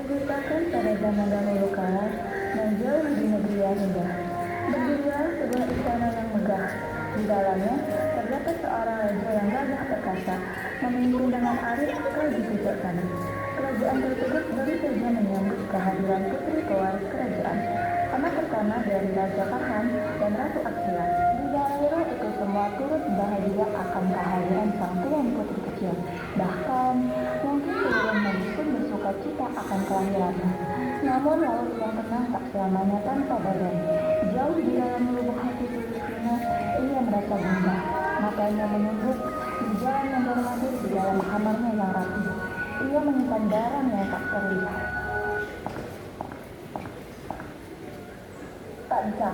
Diceritakan pada zaman dahulu kala, menjauh di negeri yang indah, berdirilah sebuah istana yang megah. Di dalamnya terdapat seorang raja yang gagah perkasa, memimpin dengan arif ke di pojok sana. Kerajaan tersebut baru saja menyambut kehadiran putri pewaris kerajaan, anak pertama dari Raja Farhan dan Ratu Aksila. Dijariro itu semua turut bahagia akan kehadiran sang tuan putri kecil. Bahkan mungkin seluruh manusia pun bersuka cita akan kelahirannya. Namun laut yang tenang tak selamanya tanpa badai. Jauh di dalam lubuk hati Tulisina, ia merasa gundah. Matanya menunduk di jalan yang berlalu di dalam kamarnya yang rapi. Ia menyimpan barang yang tak terlihat. Tak bisa.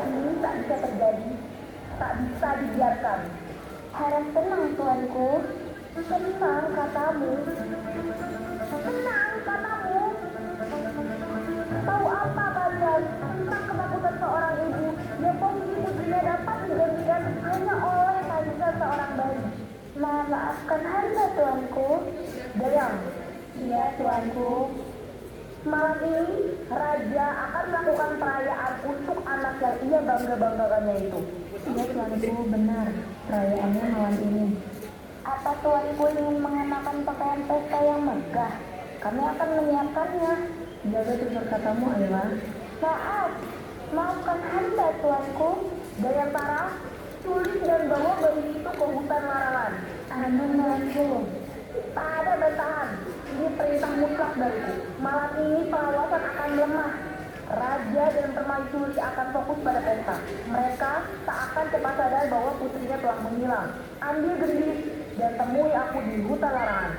Ini tak bisa terjadi. Tak bisa dibiarkan. Harap tenang, tuanku. Tenang, katamu. Tenang, katamu. Tahu apa kalian tentang ketakutan seorang ibu yang posisi putrinya dapat digantikan hanya oleh tangisan seorang bayi? Maafkan hamba, tuanku. Dayang. Iya, tuanku. Malam ini raja akan melakukan perayaan untuk anak yang ia bangga-banggakannya itu. Iya, tuanku, benar. Perayaannya malam ini. Apa tuanku ingin mengenakan pakaian pesta yang megah? Kami akan menyiapkannya. Jaga tutur katamu, Ayla. Maafkan hamba, tuanku. Dayantara, tulis dan bawa bayi itu ke hutan larangan. Aman, tuanku. Tak ada bantahan. Ini perintah mutlak dariku. Malam ini pengawasan akan lemah. Raja dan permaisuri akan fokus pada pesta. Mereka tak akan cepat sadar bahwa putrinya telah menghilang. Ambil gendis dan temui aku di hutan larangan.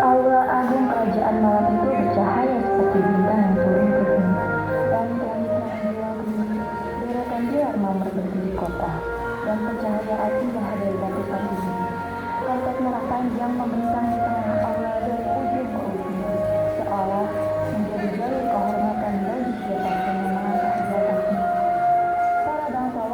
Aura agung kerajaan malam itu bercahaya seperti bintang yang turun ke bumi. Langit-langit yang biru biru, deretan diorama berdiri kota, dan pencahaya api dari ratusan bumi. Karpet merah panjang membentang di tengah aula dari ujung ke ujung, seolah menjadi jalur kehormatan bagi siapapun yang mengangkat batangnya. Para bangsawan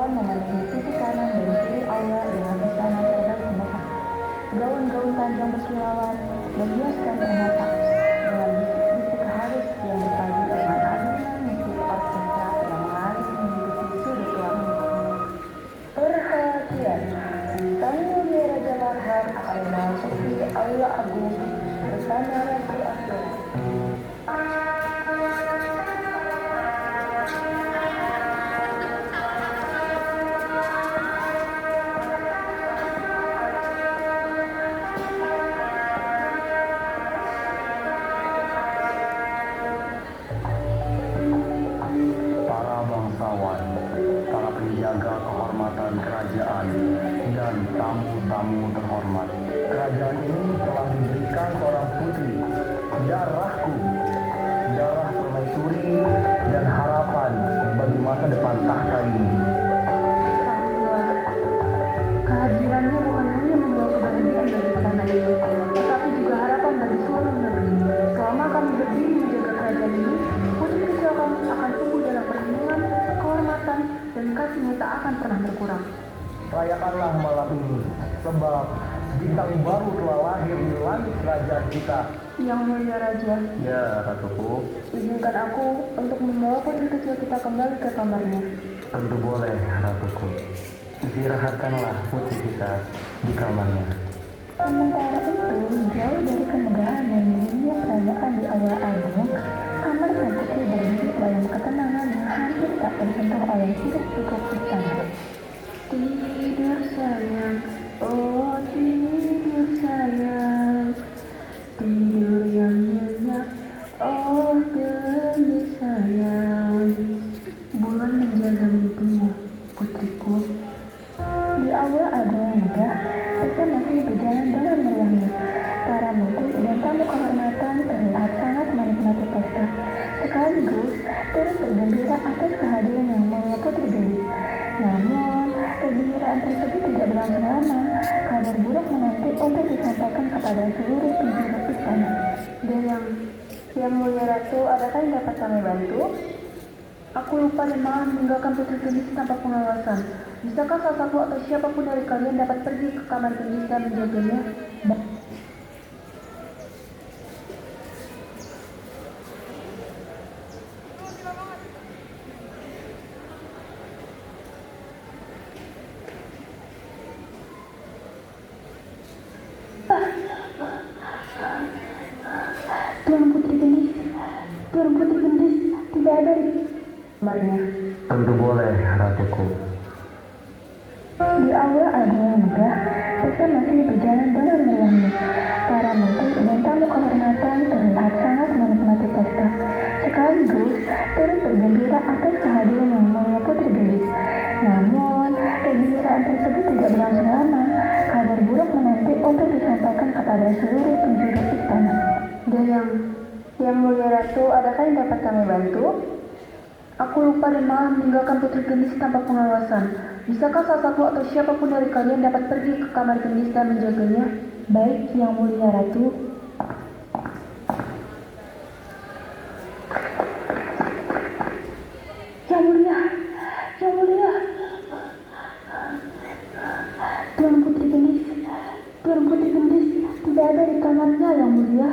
menjaga kehormatan kerajaan dan tamu-tamu terhormat. Kerajaan ini telah diberikan seorang putri, darahku, darah permaisuri dan harapan bagi masa depan tahta ini. Kehadirannya bukan hanya membawa kebahagiaan bagi istana ini, tetapi juga harapan bagi seluruh negeri. Selama kami berdiri menjaga kerajaan ini, putri kecil kami akan tumbuh dalam perlindungan, kehormatan, dan kasihnya tak akan pernah berkurang. Rayakanlah malam ini, sebab bintang baru telah lahir di langit kerajaan kita. Yang mulia Raja, Ya, Ratuku, izinkan aku untuk membawa putri kecil kita kembali ke kamarnya. tentu boleh, Ratuku. Istirahatkanlah putri kita di kamarnya. Sementara itu, jauh dari kemegahan dan dunia kerajaan di awal agung, kamar sang putri berdiri dalam ketenangan yang hampir tak tersentuh oleh hiruk pikuk istana. Tidur sayang, oh tidur sayang, tidur yang nyenyak, oh demi sayang. Bulan menjaga mimpimu, putriku. Di awal ada megah, pesta masih berjalan dengan meriahnya. Para menteri dan tamu kehormatan terlihat sangat menikmati pesta. Sekaligus turut bergembira atas kehadiran yang mulia putri Dewi. Namun, kegembiraan tersebut tidak berlangsung lama. Kabar buruk menanti untuk disampaikan kepada seluruh penjuru istana. Yang mulia Ratu, adakah yang dapat kami bantu? Aku lupa dan malah meninggalkan putri gendis tanpa pengawasan. Bisakah salah satu atau siapapun dari kalian dapat pergi ke kamar gendis dan menjaganya? Tuan Putri Gendis tidak ada di kamarnya. Tentu boleh, Ratuku. Di awal agung megah, pesta masih berjalan dengan meriahnya. Para menteri dan tamu kehormatan terlihat sangat menikmati pesta. Sekaligus turut bergembira atas kehadiran yang mulia putri Gendis. Namun, kegembiraan tersebut tidak berlangsung lama. Kabar buruk menanti untuk disampaikan kepada seluruh penjuru istana. Yang mulia Ratu, adakah yang dapat kami bantu? Aku lupa dan malah meninggalkan putri gendis tanpa pengawasan. Bisakah salah satu atau siapapun dari kalian dapat pergi ke kamar gendis dan menjaganya? Baik, Yang mulia Ratu. Yang mulia, Yang mulia. Tuan Putri Gendis tidak ada di kamarnya, Yang mulia.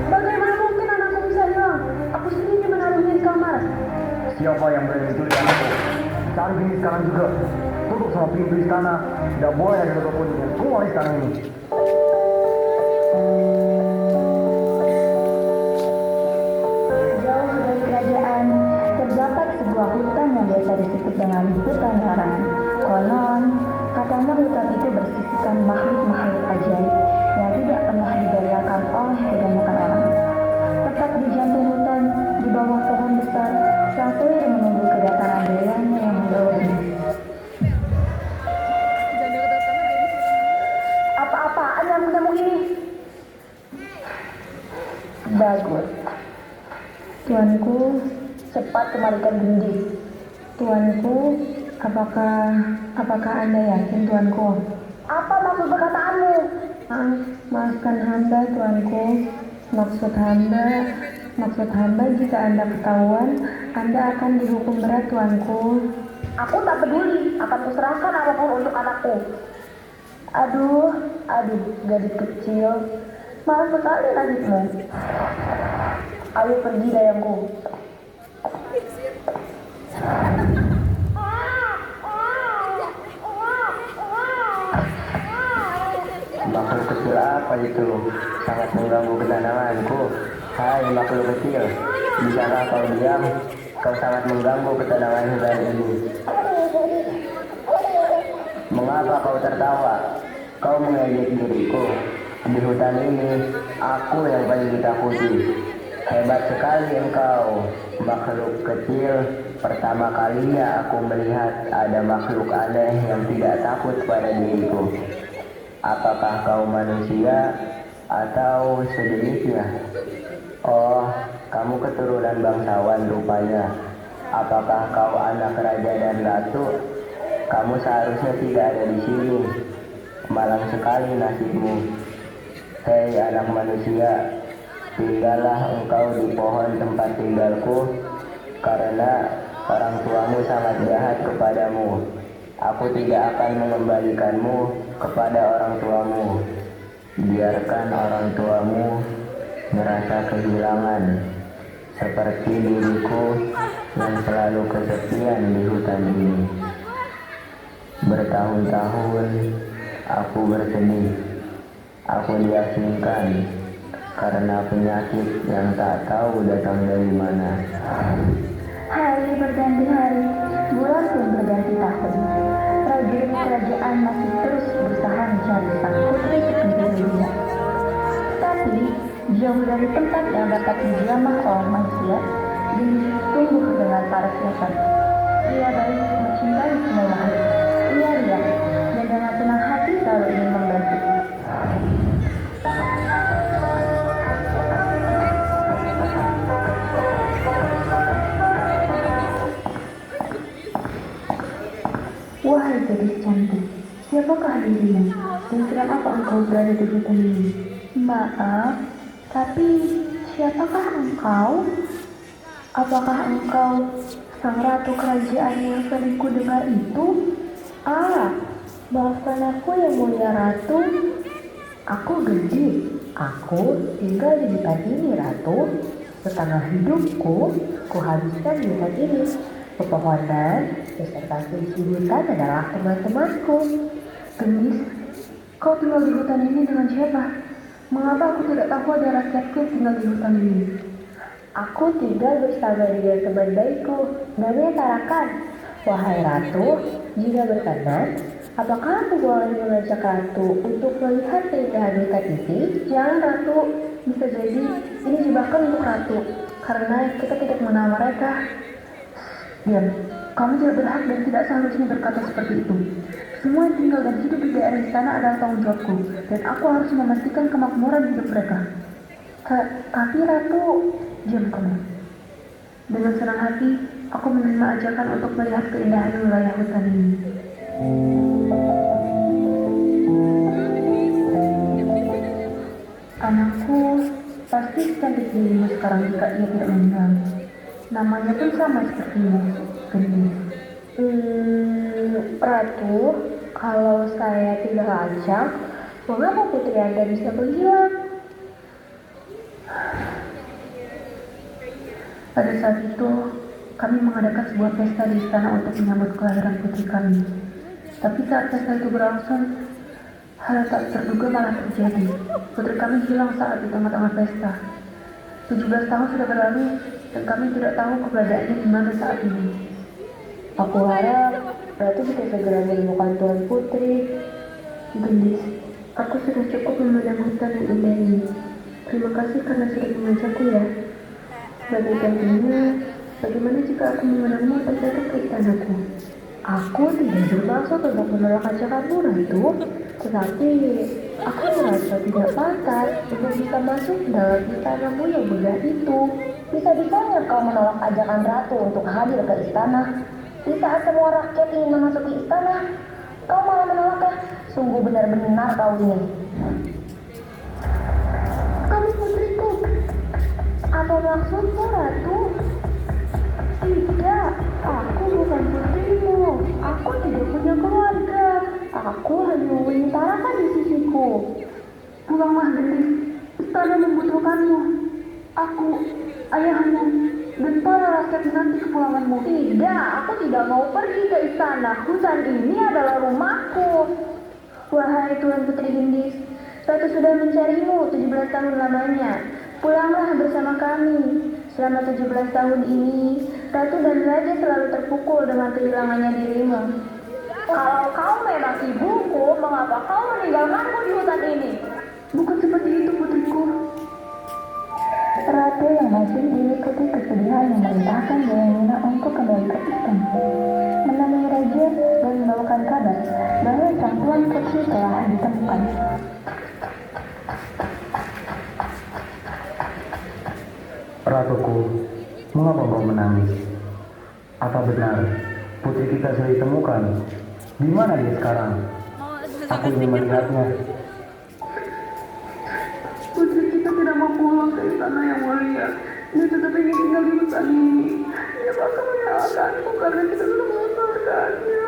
Bagaimana mungkin anakku bisa hilang? Aku sendiri menaruhnya di kamar. Siapa yang berani menculik anakku? Cari Gendis sekarang juga. Tutup semua pintu istana. Tidak boleh ada siapapun yang keluar istana ini. Jauh dari kerajaan, terdapat sebuah hutan yang biasa disebut dengan hutan larangan. Konon, katanya hutan itu bersisikan makhluk-makhluk ajaib yang tidak pernah dibayangkan oleh kebanyakan orang. Tepat di jantung hutan, di bawah pohon besar, sang kuil menunggu kedatangan dewannya yang membawa Gendis. Apa-apaan nyamuk-nyamuk ini? Bagus. Tuanku, cepat kembalikan Gendis. Tuanku, apakah Anda yakin, Tuanku? Apa maksud perkataanmu? Maafkan hamba, Tuanku. Maksud hamba jika Anda ketahuan, Anda akan dihukum berat, Tuanku. Aku tak peduli, akan kuserahkan apapun untuk anakku. Aduh, gadis kecil. Malas sekali nasibmu. Ayo pergi, dayangku. Makhluk kecil apa itu? Sangat mengganggu ketenanganku. Hai makhluk kecil, bisakah kau diam? Kau sangat mengganggu ketenangan hutan ini. Mengapa kau tertawa? Kau mengejek diriku. Di hutan ini, aku yang paling ditakuti. Hebat sekali engkau, makhluk kecil. Pertama kalinya aku melihat ada makhluk aneh yang tidak takut pada diriku. Apakah kau manusia atau sejenisnya? Oh, kamu keturunan bangsawan rupanya. Apakah kau anak raja dan ratu? Kamu seharusnya tidak ada di sini. Malang sekali nasibmu. Hei anak manusia, tinggallah engkau di pohon tempat tinggalku, karena orang tuamu sangat jahat kepadamu. Aku tidak akan mengembalikanmu kepada orang tuamu. Biarkan orang tuamu merasa kehilangan, seperti diriku yang selalu kesepian di hutan ini. Bertahun-tahun aku bersedih. Aku diasingkan karena penyakit yang tak tahu datang dari mana. Hari berganti hari, bulan pun berganti tahun. Prajurit kerajaan masih terus berusaha mencari sang putri seperti dunia. Tapi jauh dari tempat yang dapat dijamah oleh manusia, Gendis tumbuh dengan paras lebar. Ia baik mencintai semua makhluk. Ia riang dan dengan senang hati selalu ingin membantu. Wahai gadis cantik, siapakah dirimu dan sedang apa engkau berada di hutan ini? Maaf, tapi siapakah engkau? Apakah engkau sang ratu kerajaan yang sering kudengar itu? Ah, maafkan aku yang mulia ratu. Aku Gendis. Aku tinggal di hutan ini, ratu. Setengah hidupku kuhabiskan di hutan ini. Pepohonan beserta seisi hutan adalah teman-temanku. Gendis, kau tinggal di hutan ini dengan siapa? Mengapa aku tidak tahu ada rakyatku yang tinggal di hutan ini? Aku tinggal bersama dengan teman baikku, namanya Tarakan. Wahai ratu, jika berkenan, apakah aku boleh mengajak ratu untuk melihat keindahan hutan ini? Jangan ratu, bisa jadi ini jebakan untuk ratu, karena kita tidak mengenal mereka. Diam, kamu tidak berhak dan tidak seharusnya berkata seperti itu. Semua yang tinggal dan hidup di daerah istana adalah tanggung jawabku, dan aku harus memastikan kemakmuran hidup mereka. Tapi ratu, diam kamu. Dengan senang hati, aku menerima ajakan untuk melihat keindahan wilayah hutan ini. Anakku, pasti secantik dirimu sekarang jika ia tidak meninggal. Namanya pun sama sepertimu, Gendis. Ratu, kalau saya tidak lancang, mengapa putri Anda bisa menghilang? Pada saat itu, kami mengadakan sebuah pesta di istana untuk menyambut kelahiran putri kami. Tapi saat pesta itu berlangsung, hal yang tak terduga malah terjadi. Putri kami hilang saat di tengah-tengah pesta. 17 tahun sudah berlalu, dan kami tidak tahu keberadaannya di mana saat ini. Aku harap Ratu bisa segera menemukan Tuan Putri. Gendis, aku sudah cukup memandang hutan yang indah ini. Terima kasih karena sudah mengajakku ya. Sebagai gantinya, bagaimana jika aku mengundangmu untuk datang ke istanaku? Aku tidak bermaksud untuk menolak ajakanmu, Ratu. Tetapi, aku merasa tidak pantas untuk bisa masuk dalam istanamu yang megah itu. Bisa-bisanya kau menolak ajakan Ratu untuk hadir ke istana. Di saat semua rakyat ingin memasuki istana, kau malah menolaknya. Sungguh benar-benar kau ini. Kamu putriku. Apa maksudmu, Ratu? Tidak, aku bukan putrimu. Aku tidak punya keluarga. Aku hanya ingin Tarakan di sisiku. Pulanglah, Gendis. Istana membutuhkanmu. Aku, ayahmu, dan para rakyat menanti kepulanganmu. Tidak, aku tidak mau pergi ke istana. Hutan ini adalah rumahku. Wahai Tuan Putri Gendis, Ratu sudah mencarimu 17 tahun lamanya. Pulanglah bersama kami. Selama 17 tahun ini, Ratu dan Raja selalu terpukul dengan kehilangannya dirimu. Kalau kau memang meninggalkanku di hutan ini. Bukan seperti itu putriku. Raja yang masih diikuti kesedihan memerintahkan Jayamina untuk kembali ke istana, menemui raja dan membawakan kabar bahwa sang tuan putri telah ditemukan. Ratuku, mengapa kau menangis? Apa benar putri kita sudah ditemukan? Di mana dia sekarang? Aku ingin melihatnya. Putri kita tidak mau pulang ke istana yang mulia. Dia tetap ingin tinggal di hutan ini. Dia bahkan menyalahkanku karena kita telah mengantarkannya.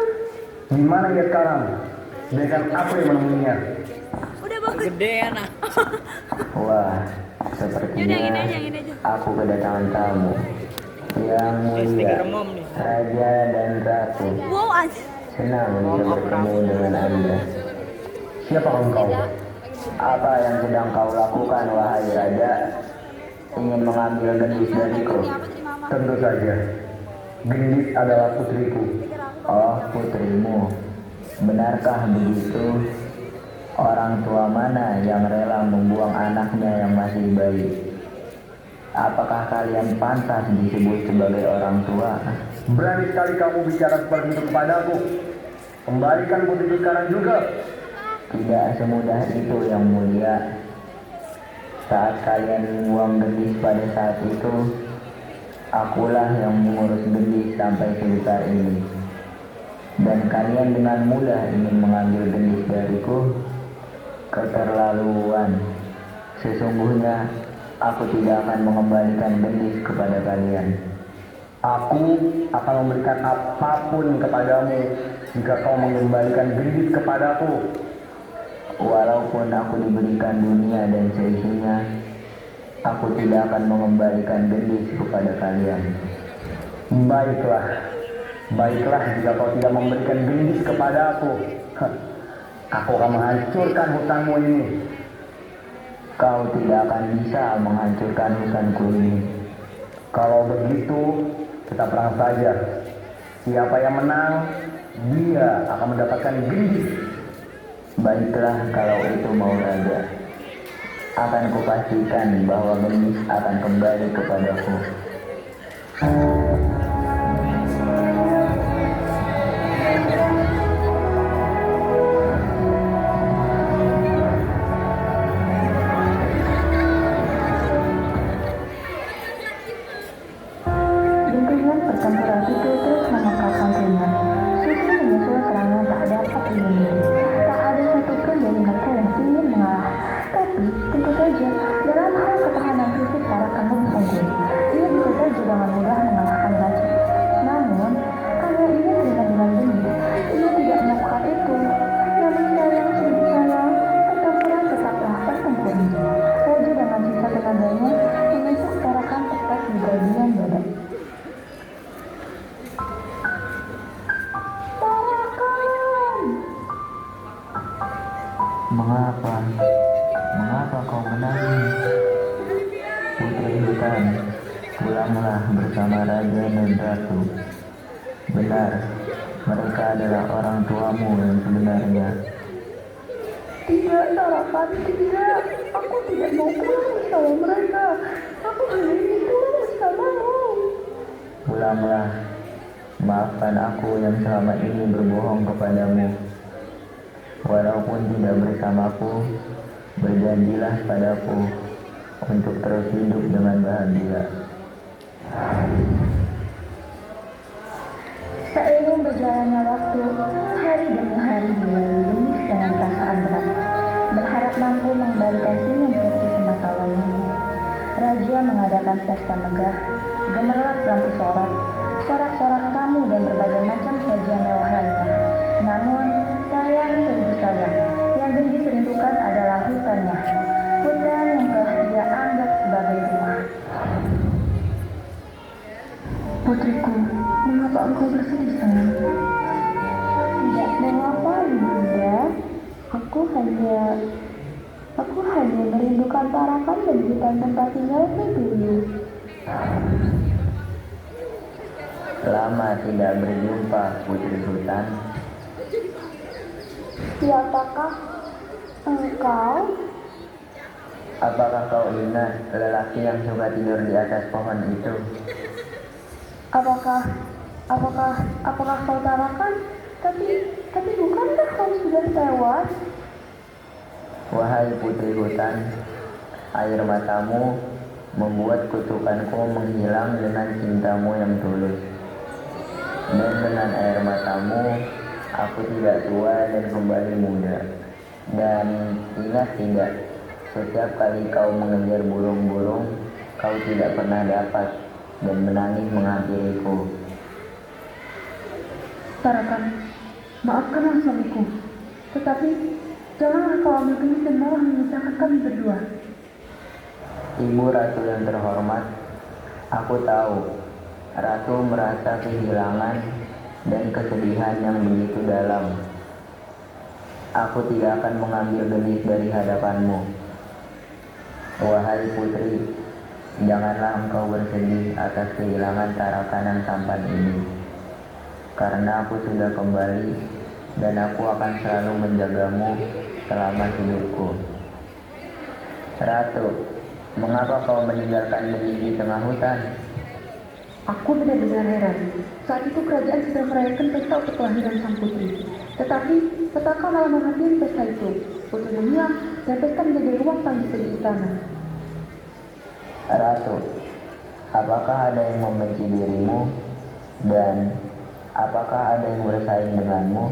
Di mana dia sekarang? Biarkan aku yang menemuinya. Udah bagus. Gedean ah. Wah, sepertinya aku kedatangan tamu yang mulia, raja dan ratu. Wow, anjir. Senang bisa bertemu dengan Anda. Siapa engkau? Apa yang sedang kau lakukan, wahai raja? Ingin mengambil gendis dariku? Tentu saja. Gendis adalah putriku. Oh, putrimu. Benarkah begitu? Orang tua mana yang rela membuang anaknya yang masih bayi? Apakah kalian pantas disebut sebagai orang tua? Berani sekali kamu bicara seperti itu kepadaku. Kembalikan putriku sekarang juga. Tidak semudah itu yang mulia. Saat kalian membuang gendis pada saat itu, akulah yang mengurus gendis sampai sebesar ini. Dan kalian dengan mudah ingin mengambil gendis dariku? Keterlaluan. Sesungguhnya aku tidak akan mengembalikan gendis kepada kalian. Aku akan memberikan apapun kepadamu jika kau mengembalikan gendis kepadaku. Walaupun aku diberikan dunia dan seisinya, aku tidak akan mengembalikan gendis kepada kalian. Baiklah. Baiklah jika kau tidak memberikan gendis kepada aku. Aku akan menghancurkan hutanmu ini. Kau tidak akan bisa menghancurkan hutanku ini. Kalau begitu, kita perang saja. Siapa yang menang, dia akan mendapatkan gendis. Baiklah kalau itu mau raja. Akan kupastikan bahwa gendis akan kembali kepadaku. Rintihan pertempuran itu terus memekakkan telinga. Susu menyusul serangan tak dapat dihindari. Tak ada satupun dari mereka yang ingin mengalah. Tapi tentu saja dalam hal ketahanan fisik para kandung unggul, ia bisa saja dengan mudah mengalahkan raja. Namun karena ia teringat dengan gendis, ia tidak melakukan itu. Namun sayang sungguh sayang, pertempuran tetaplah pertempuran. Raja dengan sisa tenaganya menusuk tarakan tepat di bagian dada. Mengapa? Mengapa kau menangis? Putri hutan, pulanglah bersama raja dan ratu. Benar, mereka adalah orang tuamu yang sebenarnya. Tidak, Tarakan, tidak. Aku tidak mau pulang bersama mereka. Aku hanya ingin pulang bersamamu. Pulanglah, maafkan aku yang selama ini berbohong kepadamu. Walaupun tidak bersamaku, berjanjilah padaku untuk terus hidup dengan bahagia. Seiring berjalannya waktu, hari demi hari dilalui Gendis dengan perasaan berat, berharap mampu mengembalikan senyum putri semasa lalu. Raja mengadakan pesta megah, gemerlap lampu sorot, sorak-sorak tamu dan berbagai macam sajian mewah lainnya. Namun, sayang sungguh sayang, yang Gendis rindukan adalah hutannya, hutan yang telah dia anggap sebagai rumah. Putriku, mengapa engkau bersedih sayang? Tidak mengapa, Bunda. Aku hanya merindukan Tarakan dan hutan tempat tinggalku dulu. Lama tidak berjumpa, putri hutan. Siapakah Engkau? Apakah kau ingat lelaki yang suka tidur di atas pohon itu? Apakah kau tarakan? Tapi bukankah kau sudah tewas? Wahai putri hutan, air matamu membuat kutukanku menghilang dengan cintamu yang tulus. Dan dengan air matamu, aku tidak tua dan kembali muda. Dan ingat tidak, setiap kali kau mengejar burung-burung, kau tidak pernah dapat dan menangis menghampiriku. Tarakan, maafkanlah suamiku. Tetapi janganlah kau ambil genis dan malah memisahkan kami berdua. Ibu Ratu yang terhormat, aku tahu Ratu merasa kehilangan dan kesedihan yang begitu dalam. Aku tidak akan mengambil genis dari hadapanmu. Wahai putri, janganlah engkau bersedih atas kehilangan Tarakan yang tampan ini. Karena aku sudah kembali dan aku akan selalu menjagamu selama hidupku. Ratu, mengapa kau meninggalkan diri di tengah hutan? Aku benar-benar heran. Saat itu kerajaan sedang merayakan pesta untuk kelahiran sang putri. Tetapi petaka malah menghadiri pesta itu. Putri menghilang dan pesta menjadi ruang tangis di istana. Ratu, apakah ada yang membenci dirimu? Dan apakah ada yang bersaing denganmu?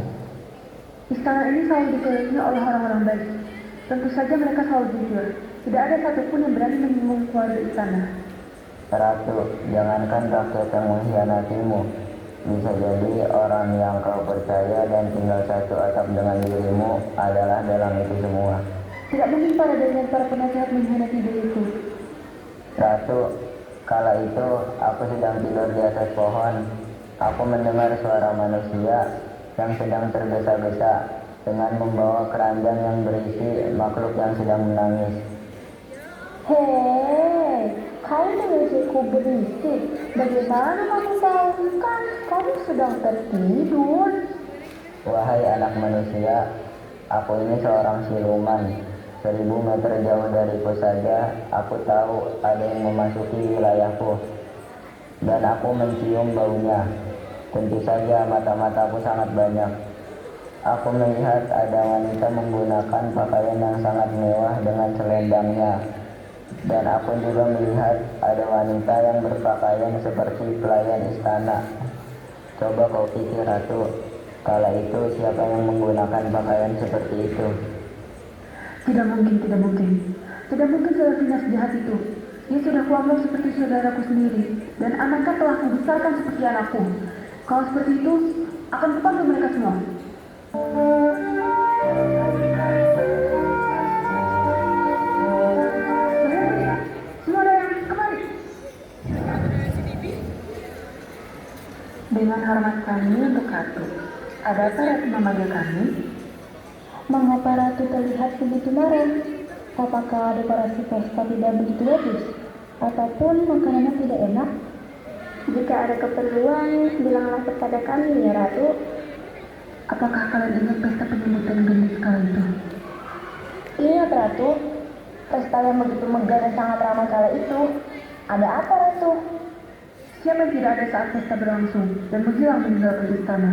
Istana ini selalu dikelilingi oleh orang-orang baik. Tentu saja mereka selalu jujur. Tidak ada satupun yang berani menyinggung keluarga istana. Ratu, jangankan rakyat yang mengkhianatimu, bisa jadi orang yang kau percaya dan tinggal satu atap dengan dirimu adalah dalam itu semua. Tidak mungkin para dewa dan para penasehat mengkhianati diriku. Ratu, kala itu aku sedang tidur di atas pohon. Aku mendengar suara manusia yang sedang tergesa-gesa dengan membawa keranjang yang berisi makhluk yang sedang menangis. Hei, kau mengusikku berisik. Bagaimana kamu tahu? Kan kamu sedang tertidur. Wahai anak manusia, aku ini seorang siluman. 1000 meter jauh dariku saja, aku tahu ada yang memasuki wilayahku. Dan aku mencium baunya. Tentu saja mata-mataku sangat banyak. Aku melihat ada wanita menggunakan pakaian yang sangat mewah dengan selendangnya. Dan aku juga melihat ada wanita yang berpakaian seperti pelayan istana. Coba kau pikir, Ratu, kala itu siapa yang menggunakan pakaian seperti itu? Tidak mungkin, tidak mungkin. Tidak mungkin Selevina sejahat itu. Dia sudah kuanggap seperti saudaraku sendiri. Dan anaknya telah kubesarkan seperti anakku. Kalau seperti itu, akan kupanggil mereka semua. Semua ada yang kembali. Dengan hormat kami untuk Ratu. Ada apa Ratu memanggil kami? Mengapa Ratu terlihat begitu marah? Apakah dekorasi pesta tidak begitu bagus? Ataupun makanannya tidak enak? Jika ada keperluan, bilanglah kepada kami ya Ratu. Apakah kalian ingat pesta penyambutan gendis kala itu? Ingat Ratu, pesta yang begitu megah dan sangat ramai kala itu. Ada apa Ratu? Siapa yang tidak ada saat pesta berlangsung dan menghilang meninggalkan istana?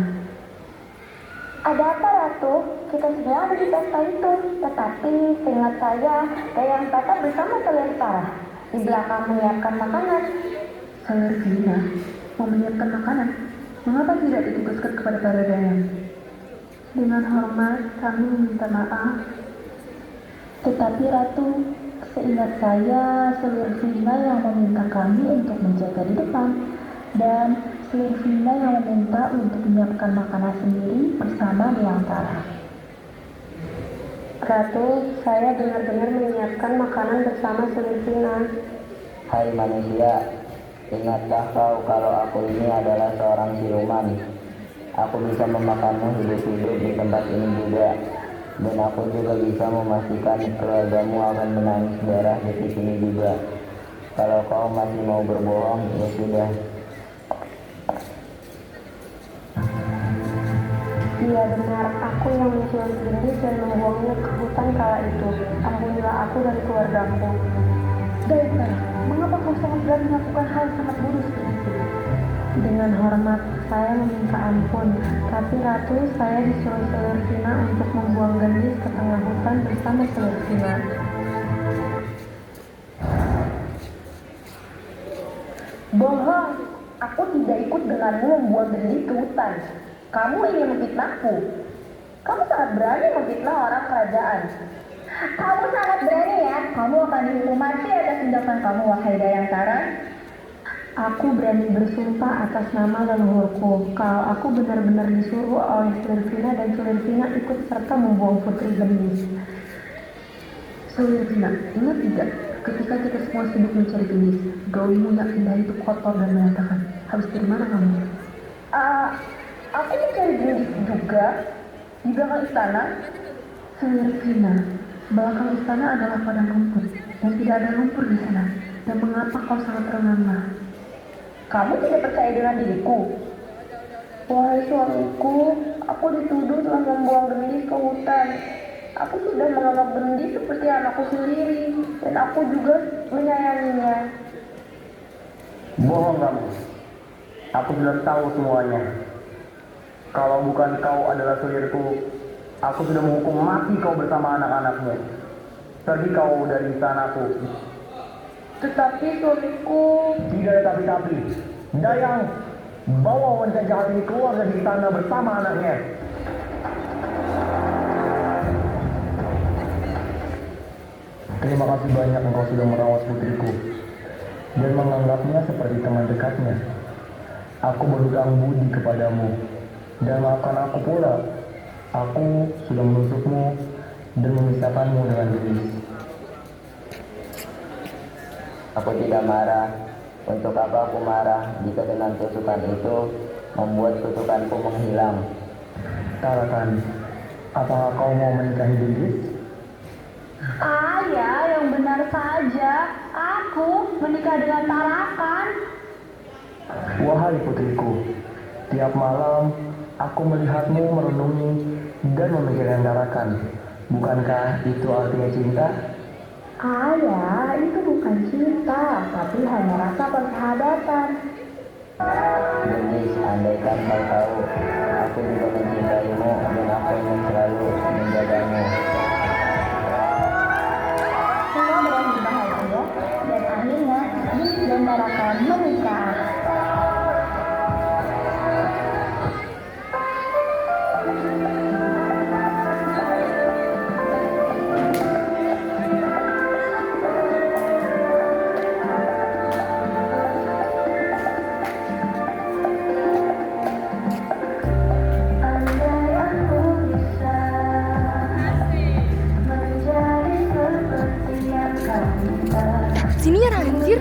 Ada apa Ratu? Kita sedang ada di pesta itu. Tetapi seingat saya, Dayang Tata bersama Selera di belakang menyiapkan makanan. Selevina mau menyiapkan makanan. Mengapa tidak ditugaskan kepada para dayang? Dengan hormat, kami meminta maaf. Tetapi Ratu, seingat saya, Selevina yang meminta kami untuk menjaga di depan. Dan Selevina yang meminta untuk menyiapkan makanan sendiri bersama di antara. Ratu, saya benar-benar menyiapkan makanan bersama Selevina. Hai manusia, ingatlah kau kalau aku ini adalah seorang siluman. Aku bisa memakanmu hidup-hidup di tempat ini juga. Dan aku juga bisa memastikan keluargamu akan menangis darah di sini juga. Kalau kau masih mau berbohong, ya sudah. Iya benar, aku yang menculik gendis dan membuangnya ke hutan kala itu. Ampunilah aku dan keluargaku. Baiklah, mengapa kau sangat berani melakukan hal yang sangat bodoh seperti itu? Dengan hormat, saya meminta ampun. Tapi Ratu, saya disuruh Selesina untuk membuang gendis ke tengah hutan bersama Selesina. Bohong, aku tidak ikut denganmu membuang gendis ke hutan. Kamu ingin memfitnahku. Kamu sangat berani memfitnah orang kerajaan. Kamu sangat berani ya. Kamu akan dihukum mati atas tindakan kamu, wahai Dayantara. Aku berani bersumpah atas nama leluhurku kalau aku benar-benar disuruh oleh Selesina dan Selesina ikut serta membuang putri gendis. Selesina, ingat tidak? Ketika kita semua sibuk mencari gendis, gaunmu yang indah itu kotor dan berantakan. Habis dari mana kamu? Aku mencari gendis juga di belakang istana. Selesina, belakang istana adalah padang rumput dan tidak ada lumpur di sana. Dan mengapa kau sangat terengah? Kamu tidak percaya dengan diriku? Wahai suamiku, aku dituduh telah membuang gendis ke hutan. Aku sudah menganggap gendis seperti anakku sendiri, dan aku juga menyayanginya. Bohong kamu. Aku sudah tahu semuanya. Kalau bukan kau adalah sulirku, aku sudah menghukum mati kau bersama anak-anakmu. Pergi kau dari istanaku. Tetapi suamiku... Tidak ada tapi-tapi. Dayang, bawa wanita jahat ini keluar dari istana bersama anaknya. Terima kasih banyak engkau sudah merawat putriku dan menganggapnya seperti teman dekatnya. Aku berhutang budi kepadamu dan maafkan aku pula. Aku sudah menusukmu dan memisahkanmu dengan gendis. Aku tidak marah. Untuk apa aku marah jika dengan tusukan itu membuat kutukanku menghilang? Katakan, apakah kau mau menikahi gendis? Ayah, yang benar saja. Aku menikah dengan Tarakan. Wahai putriku, tiap malam aku melihatmu merenungi dan memikirkan Tarakan. Bukankah itu artinya cinta? Ayah, itu bukan cinta, tapi hanya rasa persahabatan. Gendis, andaikan kau tahu, aku juga mencintaimu dan aku ingin selalu menjagamu. Semua berakhir bahagia, dan akhirnya Gendis dan Tarakan menikah. Sini ya anjir.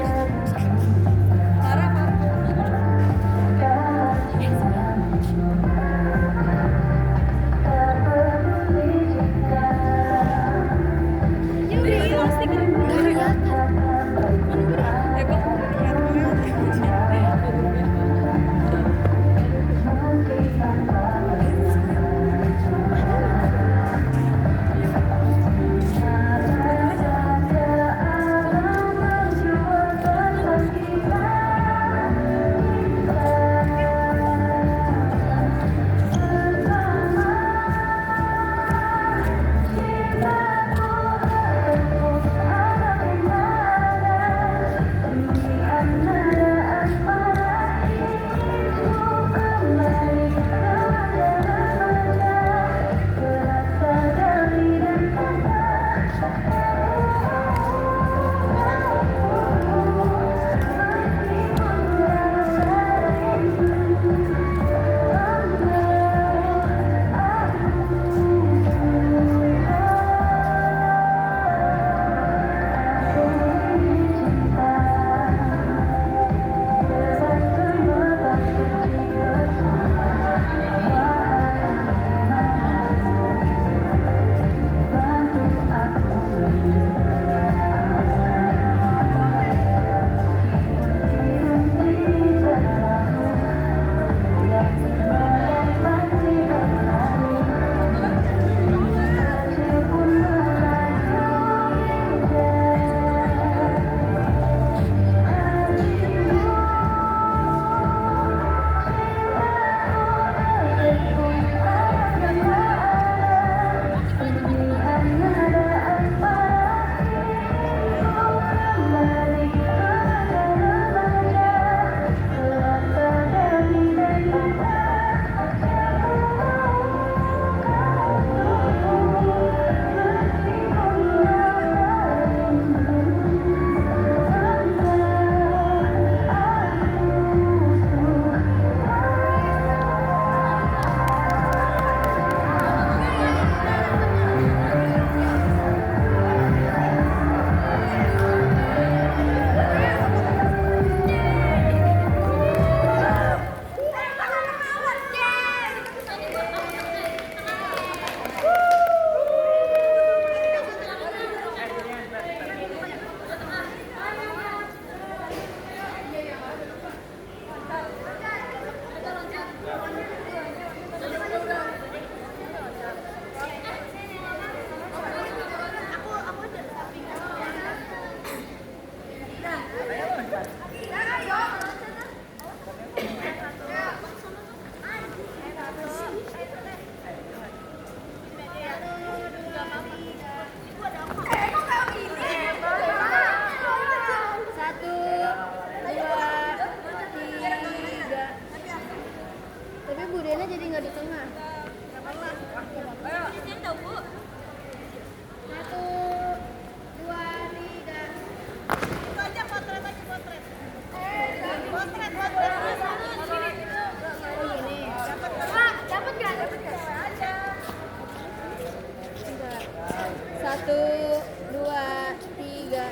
Satu, dua, tiga.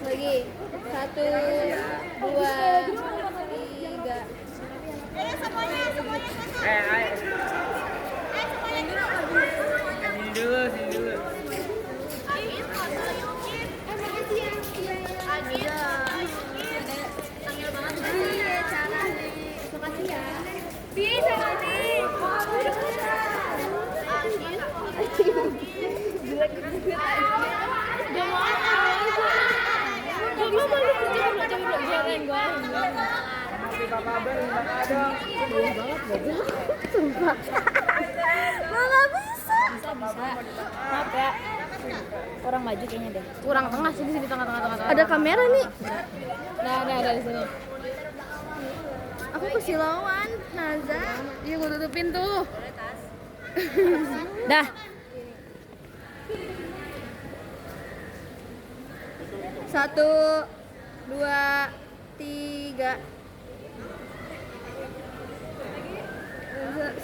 Lagi. Satu, dua, tiga. Semuanya. Sini dulu. Bisa. Maaf ya. Kurang maju kayaknya deh. Kurang tengah sini tengah. Ada kamera nih. Nah, dari sini. Aku kesilauan, Naza. Iya, gue tutupin tuh. Dah. Satu, dua, tiga.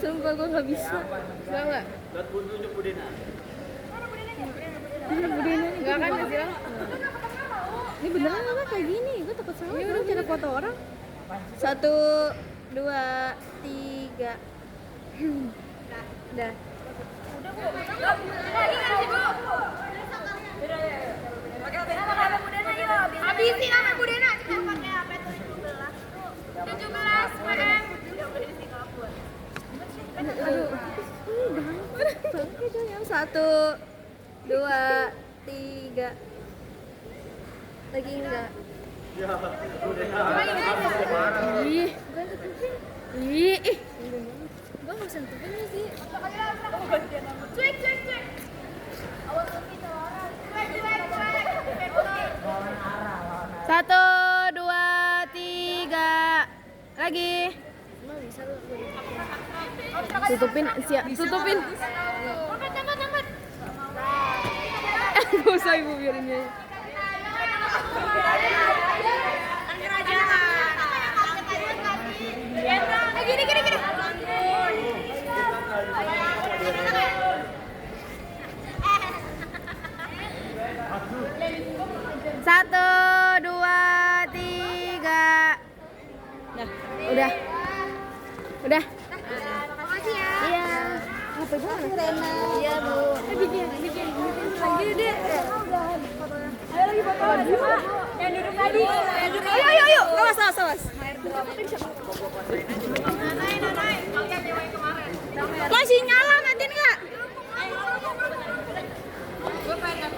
Sumpah gue gak bisa. Enggak enggak? Buat tunjuk Budena. Enggak kan hasil? Ini beneran apa kayak gini? Gue takut salah. Ini udah cara foto orang. Satu, dua, tiga. Dah. Habisin sama Budena kita pakai apa itu 17 PM. Satu, dua, tiga. Lagi enggak? Ih. Gue gak bisa nutupin sih. Cuek. Satu, dua, tiga. Lagi. Tutupin. Angkat. Gak usah ibu biarin aja. Gini. Satu, dua, tiga. Udah. Makasih ya. Iya. Apa gue anak Rena? Iya, Bu. Bikin lagi deh. Ayo lagi foto lagi, Pak. Yang duduk tadi. Ayo. Awas. Masih nyala nanti enggak? Gue pengen